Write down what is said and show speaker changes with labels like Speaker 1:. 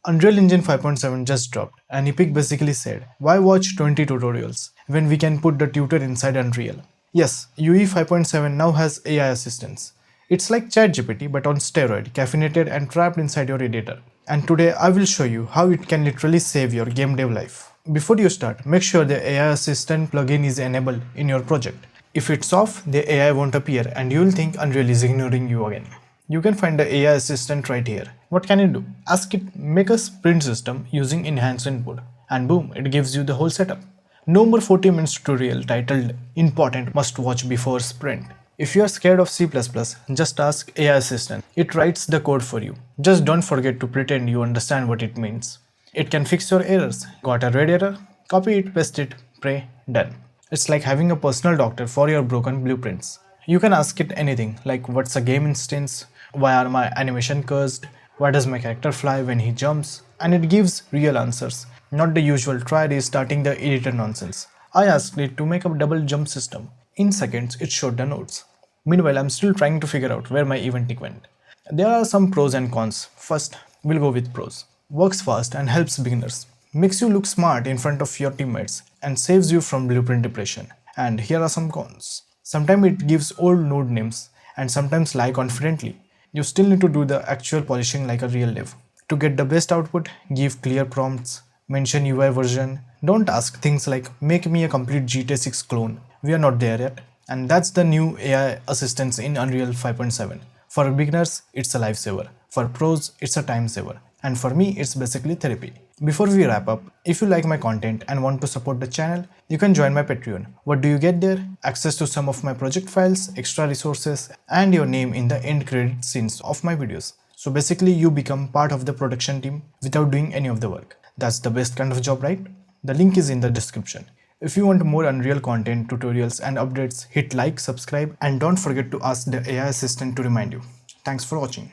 Speaker 1: Unreal Engine 5.7 just dropped, and Epic basically said, why watch 20 tutorials when we can put the tutor inside Unreal? Yes, UE 5.7 now has AI assistants. It's like ChatGPT but on steroid, caffeinated and trapped inside your editor. And today I will show you how it can literally save your game dev life. Before you start, make sure the AI assistant plugin is enabled in your project. If it's off, the AI won't appear and you'll think Unreal is ignoring you again. You can find the AI assistant right here. What can it do? Ask it, make a sprint system using enhanced input, and boom, it gives you the whole setup. No more 40 minutes tutorial titled important must watch before sprint. If you are scared of C++, just ask AI assistant. It writes the code for you. Just don't forget to pretend you understand what it means. It can fix your errors. Got a red error? Copy it, paste it, pray, done. It's like having a personal doctor for your broken blueprints. You can ask it anything like what's a game instance, why are my animation cursed, why does my character fly when he jumps, and it gives real answers, not the usual try restarting the editor nonsense. I asked it to make a double jump system. In seconds, it showed the nodes. Meanwhile, I'm still trying to figure out where my event tick went. There are some pros and cons. First, we'll go with pros. Works fast and helps beginners. Makes you look smart in front of your teammates and saves you from blueprint depression. And here are some cons. Sometimes it gives old node names and sometimes lie confidently. You still need to do the actual polishing like a real dev. To get the best output, give clear prompts, mention UI version. Don't ask things like make me a complete GTA 6 clone. We are not there yet. And that's the new AI assistance in Unreal 5.7. For beginners, it's a lifesaver. For pros, it's a time saver. And for me, it's basically therapy. Before we wrap up, if you like my content and want to support the channel, you can join my Patreon. What do you get there? Access to some of my project files, extra resources, and your name in the end credit scenes of my videos. So basically, you become part of the production team without doing any of the work. That's the best kind of job, right? The link is in the description. If you want more Unreal content, tutorials, and updates, hit like, subscribe, and don't forget to ask the AI assistant to remind you. Thanks for watching.